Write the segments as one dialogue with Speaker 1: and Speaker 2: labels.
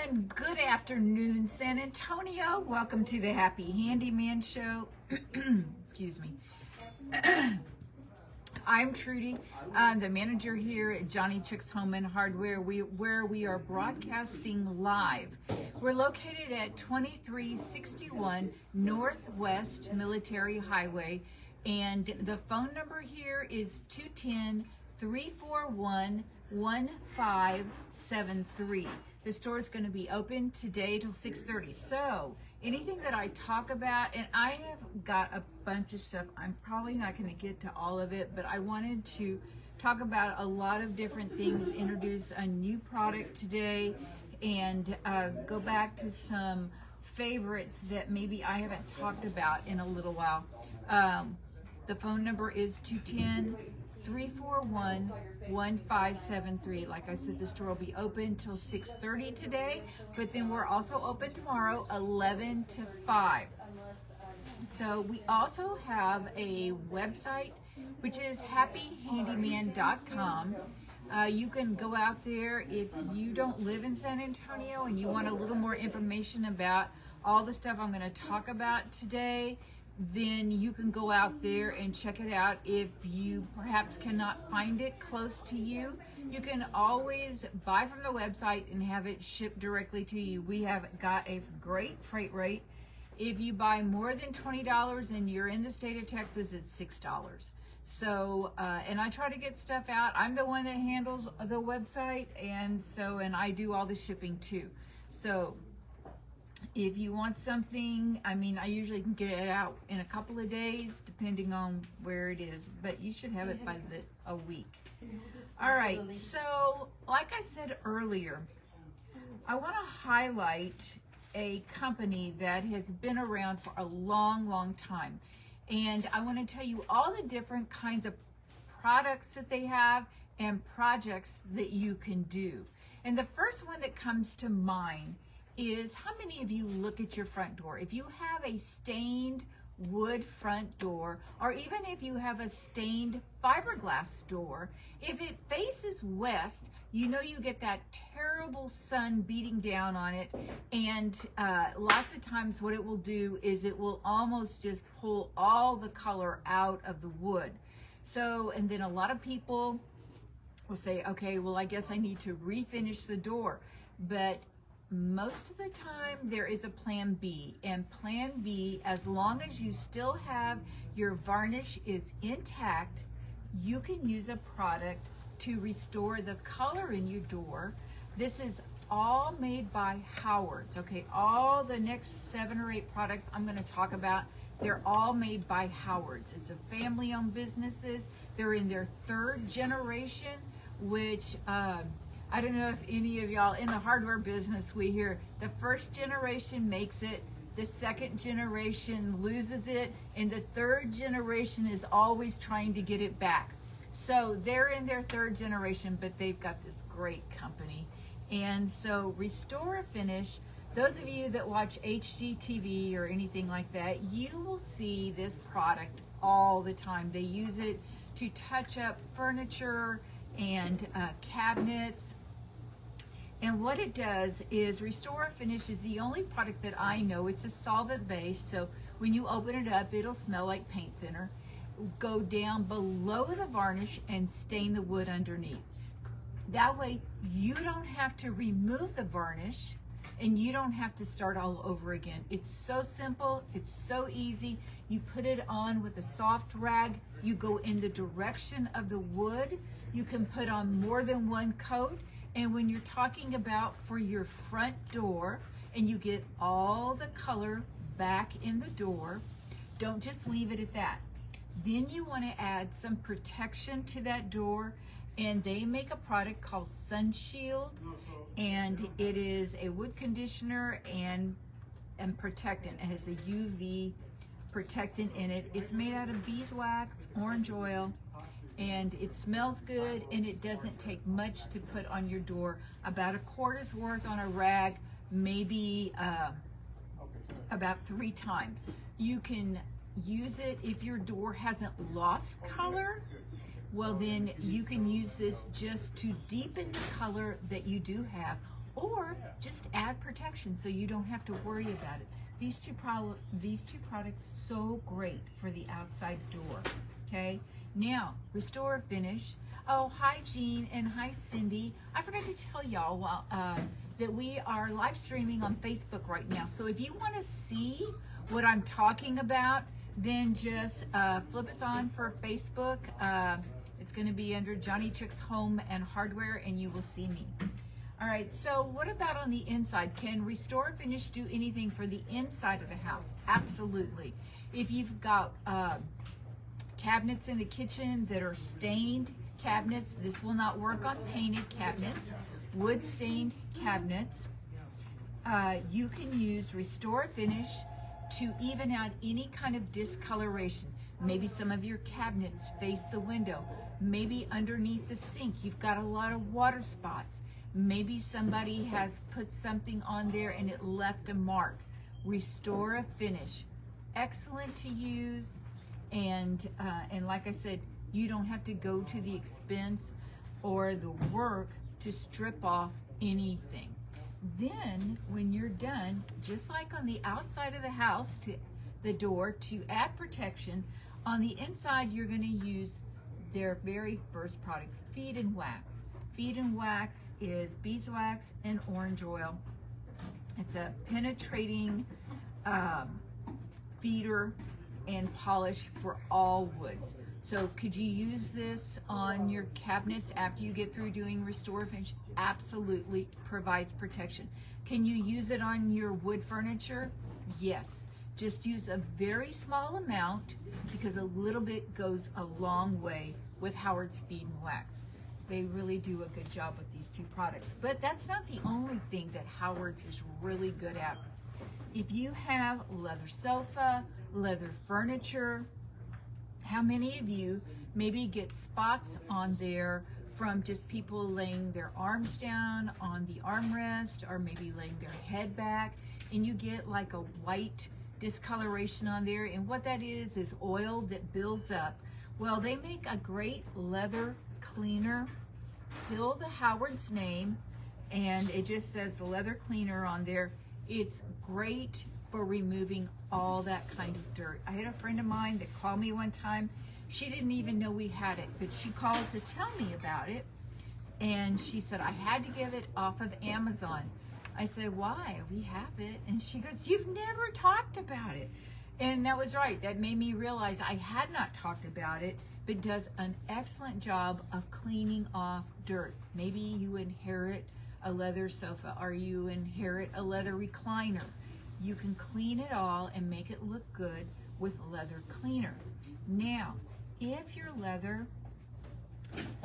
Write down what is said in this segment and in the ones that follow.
Speaker 1: And good afternoon, San Antonio. Welcome to the Happy Handyman Show. Excuse me. I'm Trudy. I'm the manager here at Johnny Chick's Home and Hardware, where we are broadcasting live. We're located at 2361 Northwest Military Highway, and the phone number here is 210-341-1573. The store is going to be open today till 6:30. So anything that I talk about, and I have got a bunch of stuff, I'm probably not going to get to all of it, but I wanted to talk about a lot of different things, introduce a new product today, and go back to some favorites that maybe I haven't talked about in a little while. The phone number is 210-341-1573. Like I said, the store will be open till 6:30 today, but then we're also open tomorrow 11 to 5. So we also have a website, which is happyhandyman.com. You can go out there if you don't live in San Antonio and you want a little more information about all the stuff I'm going to talk about today. Then you can go out there and check it out. If you perhaps cannot find it close to you, you can always buy from the website and have it shipped directly to you. We have got a great freight rate. If you buy more than $20 and you're in the state of Texas, it's $6. So, and I try to get stuff out. I'm the one that handles the website, and I do all the shipping too. So if you want something, I usually can get it out in a couple of days, depending on where it is, but you should have it by a week. All right, so like I said earlier, I want to highlight a company that has been around for a long, long time. And I want to tell you all the different kinds of products that they have and projects that you can do. And the first one that comes to mind is, how many of you look at your front door? If you have a stained wood front door, or even if you have a stained fiberglass door, if it faces west, you know you get that terrible sun beating down on it, and lots of times what it will do is it will almost just pull all the color out of the wood. So, and then a lot of people will say, okay, well, I guess I need to refinish the door. But most of the time there is a plan B, and plan B, as long as you still have your varnish is intact, you can use a product to restore the color in your door. This is all made by Howard's. Okay, all the next 7 or 8 products I'm going to talk about, they're all made by Howard's. It's a family-owned businesses. They're in their 3rd generation, which I don't know if any of y'all in the hardware business, we hear the 1st generation makes it, the 2nd generation loses it, and the 3rd generation is always trying to get it back. So they're in their 3rd generation, but they've got this great company. And so Restore a Finish, those of you that watch HGTV or anything like that, you will see this product all the time. They use it to touch up furniture and cabinets. And what it does is, Restore a Finish is the only product that I know. It's a solvent base, so when you open it up, it'll smell like paint thinner. Go down below the varnish and stain the wood underneath. That way, you don't have to remove the varnish and you don't have to start all over again. It's so simple, it's so easy. You put it on with a soft rag, you go in the direction of the wood. You can put on more than one coat. And when you're talking about for your front door and you get all the color back in the door, don't just leave it at that. Then you want to add some protection to that door, and they make a product called Sun Shield, and it is a wood conditioner and protectant. It has a UV protectant in it. It's made out of beeswax, orange oil, and it smells good, and it doesn't take much to put on your door. About a quarter's worth on a rag, maybe about 3 times. You can use it if your door hasn't lost color. Well, then you can use this just to deepen the color that you do have, or just add protection so you don't have to worry about it. These two products so great for the outside door. Okay, now restore finish. Oh, hi Jean and hi Cindy. I forgot to tell y'all that we are live streaming on Facebook right now. So if you want to see what I'm talking about, then just flip us on for Facebook. It's going to be under Johnny Chick's Home and Hardware, and you will see me. All right, so what about on the inside? Can Restore Finish do anything for the inside of the house? Absolutely. If you've got cabinets in the kitchen that are stained cabinets, this will not work on painted cabinets. Wood stained cabinets, you can use Restore Finish to even out any kind of discoloration. Maybe some of your cabinets face the window. Maybe underneath the sink, you've got a lot of water spots. Maybe somebody has put something on there and it left a mark. Restore Finish, excellent to use, and like I said, you don't have to go to the expense or the work to strip off anything. Then when you're done, just like on the outside of the house to the door to add protection, on the inside you're going to use their very first product, Feed and Wax. Feed and Wax is beeswax and orange oil. It's a penetrating feeder and polish for all woods. So could you use this on your cabinets after you get through doing Restore Finish? Absolutely provides protection. Can you use it on your wood furniture? Yes. Just use a very small amount because a little bit goes a long way with Howard's Feed and Wax. They really do a good job with these two products. But that's not the only thing that Howard's is really good at. If you have leather sofa, leather furniture, how many of you maybe get spots on there from just people laying their arms down on the armrest or maybe laying their head back, and you get like a white discoloration on there, and what that is oil that builds up. Well, they make a great leather cleaner, still the Howard's name, and it just says the leather cleaner on there. It's great for removing all that kind of dirt. I had a friend of mine that called me one time. She didn't even know we had it, but she called to tell me about it, and she said, I had to get it off of Amazon. I said, why? We have it. And she goes, you've never talked about it. And that was right. That made me realize I had not talked about it, but does an excellent job of cleaning off dirt. Maybe you inherit a leather sofa or you inherit a leather recliner. You can clean it all and make it look good with leather cleaner. Now, if your leather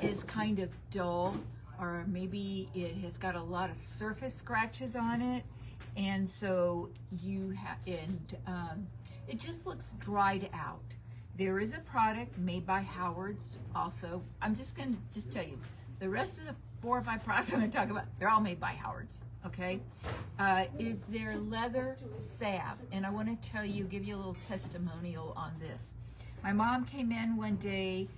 Speaker 1: is kind of dull, or maybe it has got a lot of surface scratches on it, and so you have, it just looks dried out. There is a product made by Howard's also. I'm just going to tell you, the rest of the 4 or 5 products I'm going to talk about, they're all made by Howard's, okay? Is their leather salve, and I want to tell you, give you a little testimonial on this. My mom came in one day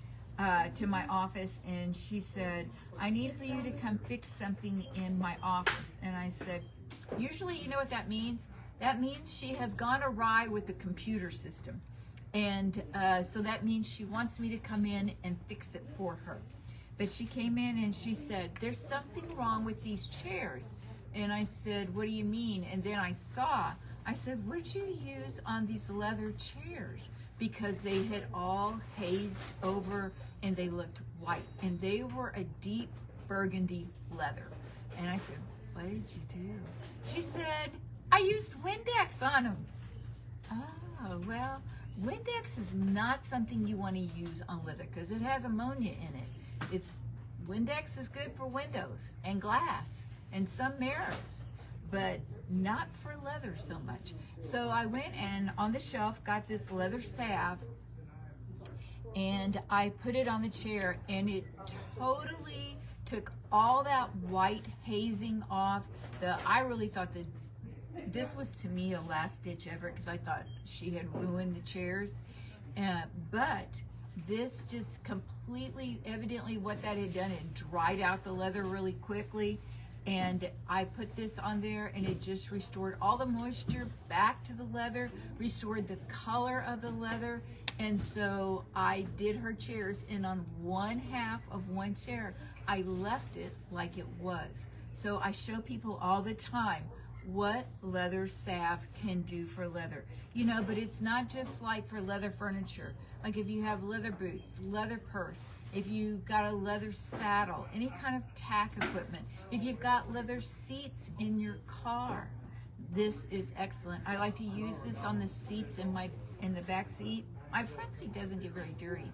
Speaker 1: to my office, and she said, I need for you to come fix something in my office. And I said, usually, you know what that means? That means she has gone awry with the computer system. And so that means she wants me to come in and fix it for her. But she came in and she said, there's something wrong with these chairs. And I said, what do you mean? And then I said, what did you use on these leather chairs? Because they had all hazed over and they looked white. And they were a deep burgundy leather. And I said, what did you do? She said, I used Windex on them. Oh, well, Windex is not something you want to use on leather because it has ammonia in it. Windex is good for windows and glass and some mirrors, but not for leather so much. So I went and on the shelf got this leather salve and I put it on the chair, and it totally took all that white hazing off. I really thought that this was, to me, a last ditch effort because I thought she had ruined the chairs. But this just completely, evidently what that had done, it dried out the leather really quickly. And I put this on there and it just restored all the moisture back to the leather, restored the color of the leather. And so I did her chairs, and on one half of one chair, I left it like it was. So I show people all the time what leather salve can do for leather. You know, but it's not just like for leather furniture. Like if you have leather boots, leather purse, if you've got a leather saddle, any kind of tack equipment, if you've got leather seats in your car, this is excellent. I like to use this on the seats in the back seat. My front seat doesn't get very dirty,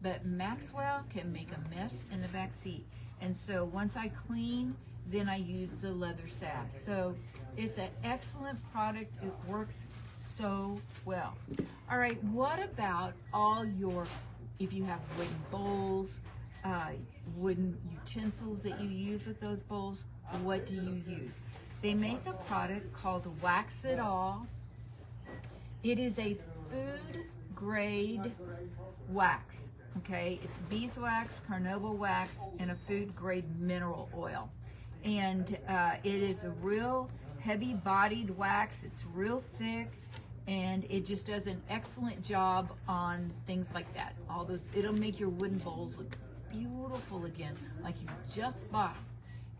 Speaker 1: but Maxwell can make a mess in the back seat. And so once I clean, then I use the leather salve. So it's an excellent product. It works so well. All right, what about all your, if you have wooden bowls, wooden utensils that you use with those bowls, what do you use? They make a product called Wax It All. It is a food grade wax, okay? It's beeswax, carnauba wax, and a food grade mineral oil. And it is a real heavy bodied wax. It's real thick, and it just does an excellent job on things like that. All those, it'll make your wooden bowls look beautiful again, like you just bought.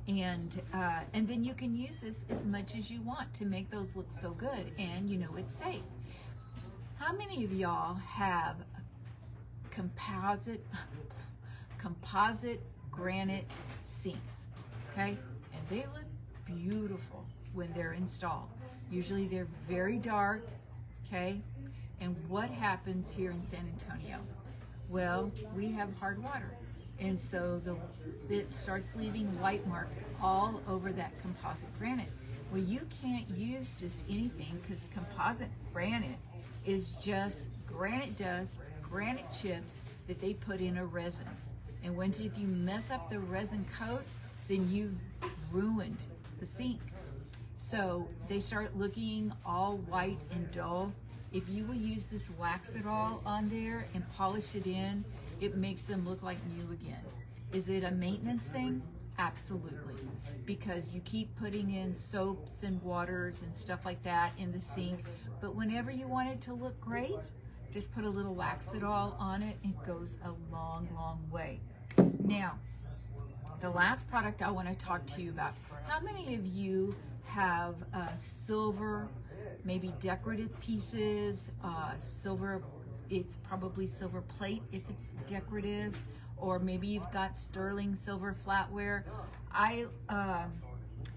Speaker 1: And then you can use this as much as you want to make those look so good, and you know it's safe. How many of y'all have composite granite sinks? Okay, and they look beautiful when they're installed. Usually they're very dark, okay? And what happens here in San Antonio? Well, we have hard water. And so it starts leaving white marks all over that composite granite. Well, you can't use just anything, because composite granite is just granite dust, granite chips that they put in a resin. And if you mess up the resin coat, then you've ruined the sink. So they start looking all white and dull. If you will use this Wax It All on there and polish it in, it makes them look like new again. Is it a maintenance thing? Absolutely. Because you keep putting in soaps and waters and stuff like that in the sink. But whenever you want it to look great, just put a little Wax It All on it. It goes a long, long way. Now, the last product I want to talk to you about. How many of you have silver, maybe decorative pieces, silver, it's probably silver plate if it's decorative, or maybe you've got sterling silver flatware.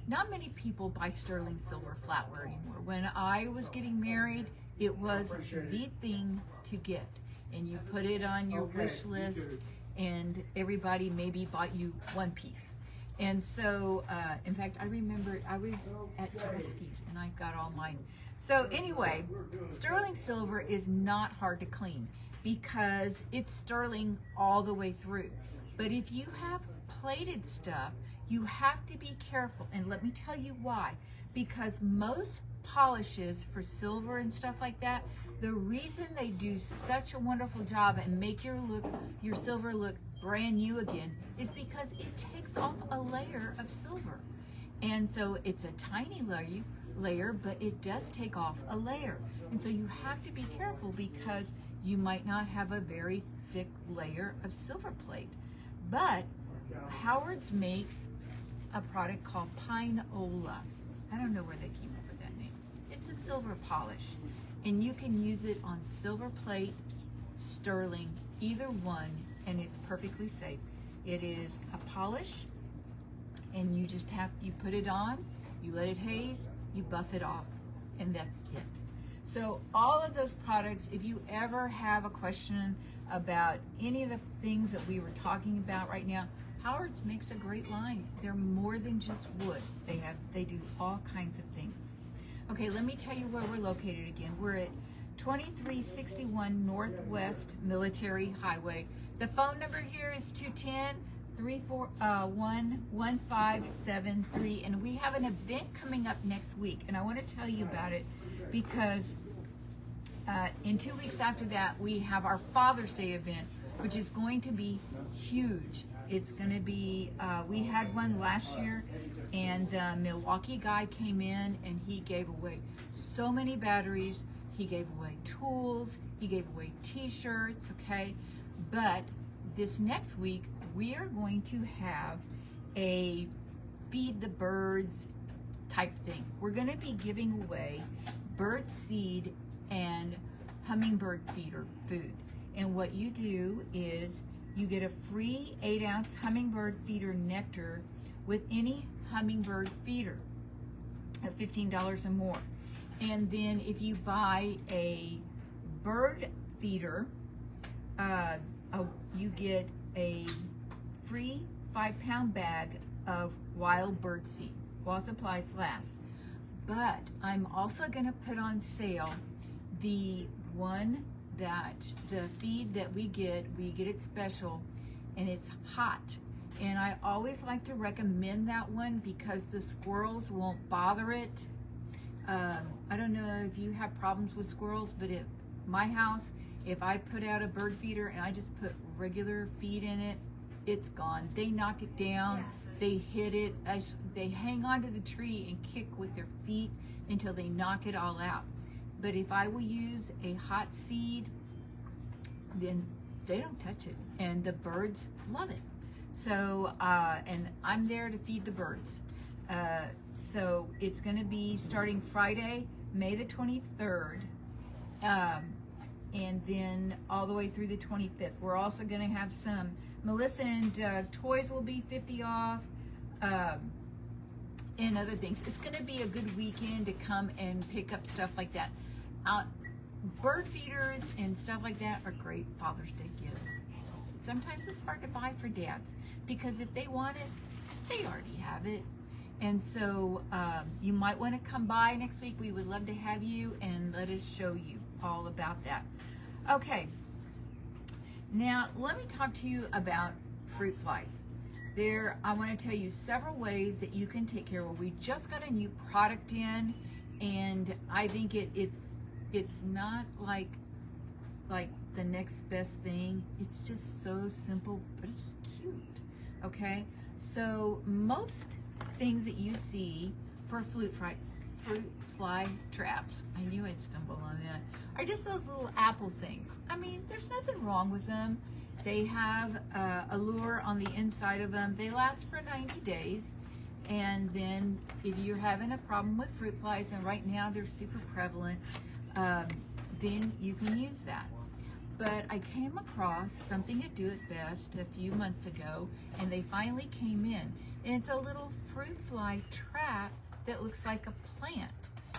Speaker 1: Not many people buy sterling silver flatware anymore. When I was getting married, it was the thing to get, and you put it on your wish list, and everybody maybe bought you one piece. And so, in fact, I remember I was at Tresky's and I got all mine. So anyway, sterling silver is not hard to clean because it's sterling all the way through. But if you have plated stuff, you have to be careful. And let me tell you why. Because most polishes for silver and stuff like that, the reason they do such a wonderful job and make your silver look brand new again is because it takes off a layer of silver. And so it's a tiny layer, but it does take off a layer. And so you have to be careful because you might not have a very thick layer of silver plate. But Howard's makes a product called Pine-Ola. I don't know where they came up with that name. It's a silver polish, and you can use it on silver plate, sterling, either one, and it's perfectly safe. It is a polish, and you put it on, you let it haze, you buff it off, and that's it. So all of those products, if you ever have a question about any of the things that we were talking about right now, Howard's makes a great line. They're more than just wood. They do all kinds of things. Okay, let me tell you where we're located again. We're at 2361 Northwest Military Highway. The phone number here is 210-341-1573, and we have an event coming up next week, and I want to tell you about it because in 2 weeks after that, we have our Father's Day event, which is going to be huge. It's going to be, we had one last year, and the Milwaukee guy came in and he gave away so many batteries. He gave away tools, he gave away t-shirts, okay? But this next week, we are going to have a feed the birds type thing. We're gonna be giving away bird seed and hummingbird feeder food. And what you do is you get a free 8-ounce hummingbird feeder nectar with any hummingbird feeder at $15 or more. And then if you buy a bird feeder, you get a free 5-pound bag of wild bird seed while supplies last. But I'm also going to put on sale the feed that we get it special, and it's hot. And I always like to recommend that one because the squirrels won't bother it. I don't know if you have problems with squirrels, but at my house, if I put out a bird feeder and I just put regular feed in it, it's gone. They knock it down, they hit it, they hang onto the tree and kick with their feet until they knock it all out. But if I will use a hot seed, then they don't touch it, and the birds love it. So, and I'm there to feed the birds. So it's going to be starting Friday, May the 23rd, and then all the way through the 25th. We're also going to have some Melissa and Doug toys will be 50 off, and other things. It's going to be a good weekend to come and pick up stuff like that. Bird feeders and stuff like that are great Father's Day gifts. Sometimes it's hard to buy for dads because if they want it, they already have it. And so you might want to come by next week. We would love to have you and let us show you all about that. Okay, now let me talk to you about fruit flies. I want to tell you several ways that you can take care of it. We just got a new product in, and I think it's not like the next best thing. It's just so simple, but it's cute. Okay, so most things that you see for fruit fly traps, I knew I'd stumble on that, are just those little apple things. I mean, there's nothing wrong with them. They have a lure on the inside of them. They last for 90 days. And then if you're having a problem with fruit flies, and right now they're super prevalent, then you can use that. But I came across something at Do It Best a few months ago, and they finally came in. And it's a little fruit fly trap that looks like a plant.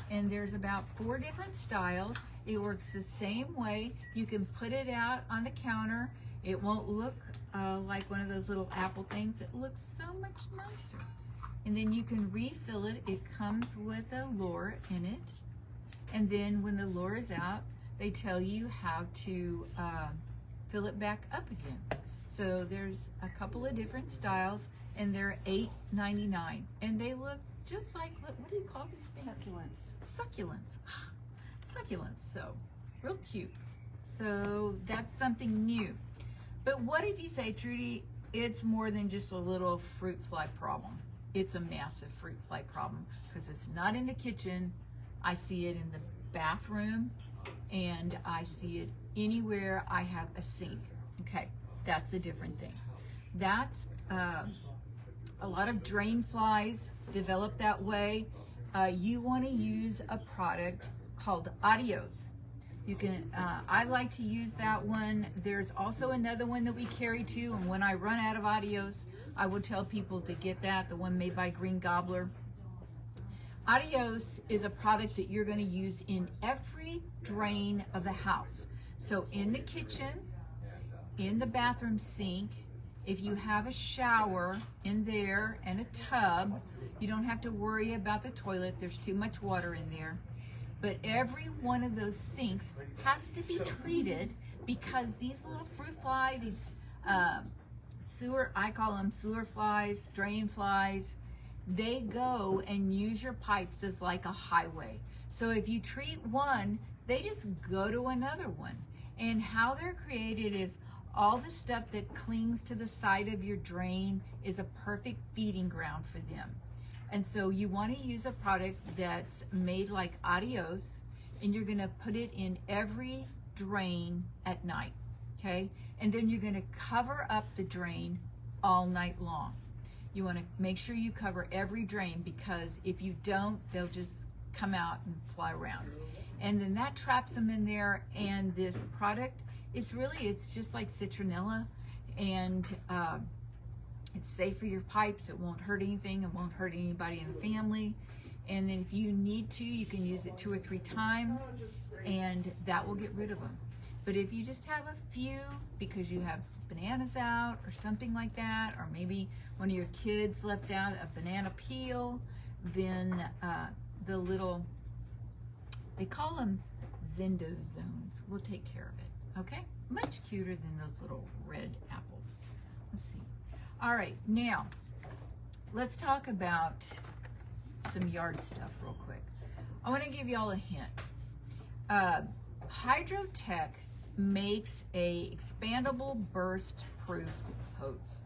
Speaker 1: And there's about 4 different styles. It works the same way. You can put it out on the counter. It won't look like one of those little apple things. It looks so much nicer. And then you can refill it. It comes with a lure in it. And then when the lure is out, they tell you how to fill it back up again. So there's a couple of different styles, and they're $8.99. And they look just like, what do you call these things?
Speaker 2: Succulents.
Speaker 1: Succulents. Succulents, so real cute. So that's something new. But what if you say, Trudy, it's more than just a little fruit fly problem? It's a massive fruit fly problem because it's not in the kitchen. I see it in the bathroom, and I see it anywhere I have a sink. Okay, that's a different thing. That's a lot of drain flies develop that way. You want to use a product called Adios. You can, I like to use that one. There's also another one that we carry too, and when I run out of Adios, I will tell people to get that, the one made by Green Gobbler. Adios is a product that you're going to use in every drain of the house. So in the kitchen, in the bathroom sink, if you have a shower in there and a tub, you don't have to worry about the toilet. There's too much water in there. But every one of those sinks has to be treated because these little fruit fly, these I call them sewer flies, drain flies, they go and use your pipes as like a highway. So if you treat one, they just go to another one. And how they're created is all the stuff that clings to the side of your drain is a perfect feeding ground for them. And so you want to use a product that's made like Adios, and you're going to put it in every drain at night, okay? And then you're going to cover up the drain all night long. You want to make sure you cover every drain, because if you don't, they'll just come out and fly around. And then that traps them in there. And this product is really, it's just like citronella, and it's safe for your pipes. It won't hurt anything. It won't hurt anybody in the family. And then if you need to, you can use it 2 or 3 times, and that will get rid of them. But if you just have a few because you have bananas out or something like that, or maybe one of your kids left out a banana peel, then the little, they call them Zendo zones, will take care of it, okay? Much cuter than those little red apples. Let's see. All right, now let's talk about some yard stuff real quick. I want to give y'all a hint. Hydrotech makes a expandable burst proof hose.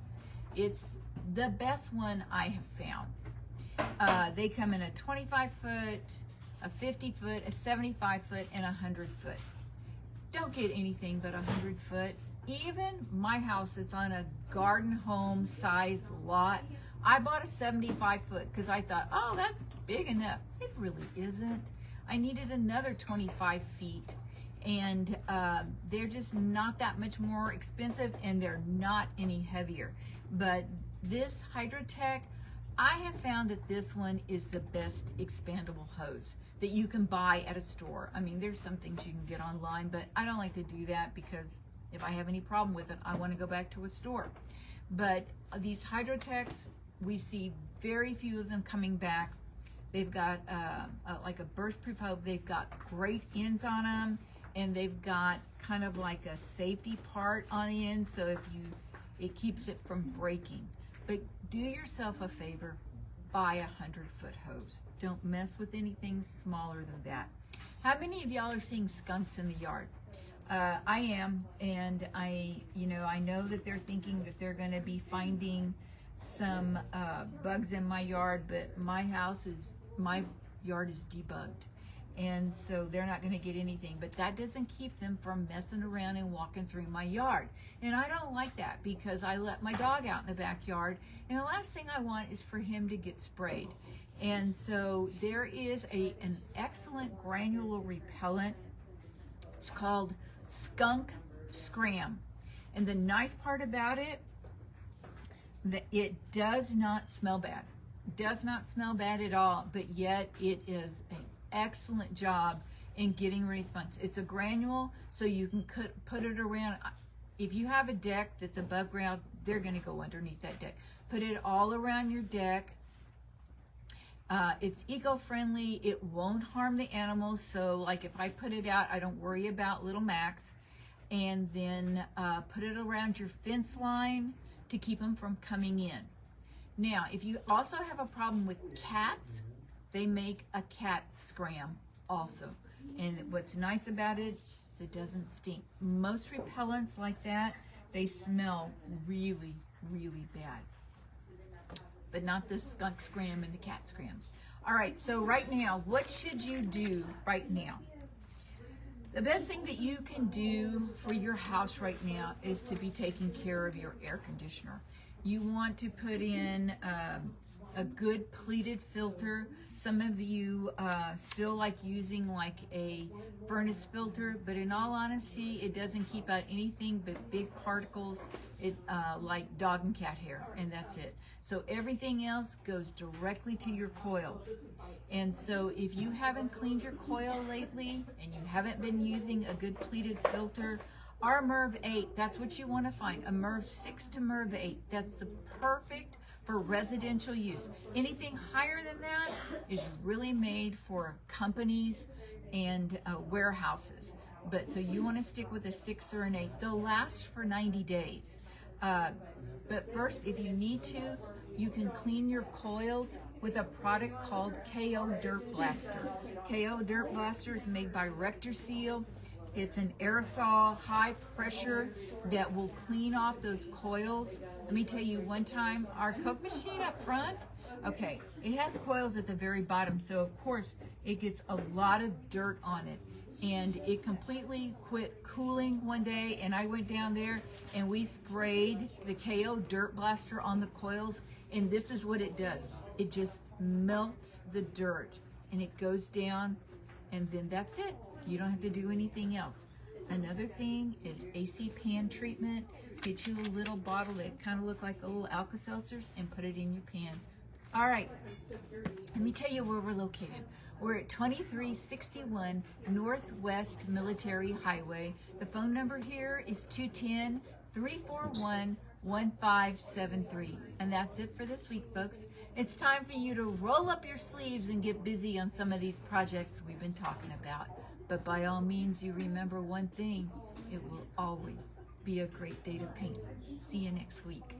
Speaker 1: It's the best one I have found. They come in a 25 foot, a 50 foot, a 75 foot, and a 100 foot. Don't get anything but a 100 foot. Even my house, it's on a garden home size lot. I bought a 75 foot because I thought, oh, that's big enough. It really isn't. I needed another 25 feet. And they're just not that much more expensive, and they're not any heavier. But this Hydrotech, I have found that this one is the best expandable hose that you can buy at a store. I mean, there's some things you can get online, but I don't like to do that, because if I have any problem with it, I want to go back to a store. But these Hydrotechs, we see very few of them coming back. They've got like a burst proof hose. They've got great ends on them, and they've got kind of like a safety part on the end, so if you, it keeps it from breaking. But do yourself a favor, buy a 100-foot hose. Don't mess with anything smaller than that. How many of y'all are seeing skunks in the yard? I am, and I know that they're thinking that they're going to be finding some bugs in my yard, but my yard is debugged, and so they're not going to get anything. But that doesn't keep them from messing around and walking through my yard, and I don't like that, because I let my dog out in the backyard, and the last thing I want is for him to get sprayed. And so there is an excellent granular repellent. It's called Skunk Scram, and the nice part about it, that it does not smell bad. It does not smell bad at all, but yet it is an excellent job in getting rid of spunks. It's a granule, so you can put it around. If you have a deck that's above ground, they're going to go underneath that deck. Put it all around your deck. It's eco-friendly. It won't harm the animals. So like if I put it out, I don't worry about little Max. And then put it around your fence line to keep them from coming in. Now, if you also have a problem with cats, they make a cat scram also. And what's nice about it is it doesn't stink. Most repellents like that, they smell really, really bad. But not the skunk scram and the cat scram. All right, so right now, what should you do right now? The best thing that you can do for your house right now is to be taking care of your air conditioner. You want to put in a good pleated filter. Some of you still like using like a furnace filter, but in all honesty, it doesn't keep out anything but big particles, like dog and cat hair, and that's it. So everything else goes directly to your coils. And so if you haven't cleaned your coil lately and you haven't been using a good pleated filter, our MERV 8, that's what you want to find, a MERV 6 to MERV 8. That's the perfect for residential use. Anything higher than that is really made for companies and warehouses. But so you want to stick with a 6 or an 8. They'll last for 90 days. But first, if you need to, you can clean your coils with a product called KO Dirt Blaster. KO Dirt Blaster is made by Rector Seal. It's an aerosol, high pressure that will clean off those coils. Let me tell you, one time, our Coke machine up front, Okay, it has coils at the very bottom, so of course it gets a lot of dirt on it. And it completely quit cooling one day, and I went down there and we sprayed the KO Dirt Blaster on the coils, and this is what it does. It just melts the dirt and it goes down, and then that's it. You don't have to do anything else. Another thing is AC pan treatment. Get you a little bottle that kind of look like a little Alka-Seltzers and put it in your pan. All right, let me tell you where we're located. We're at 2361 Northwest Military Highway. The phone number here is 210-341-1573. And that's it for this week, folks. It's time for you to roll up your sleeves and get busy on some of these projects we've been talking about. But by all means, you remember one thing: it will always be a great day to paint. See you next week.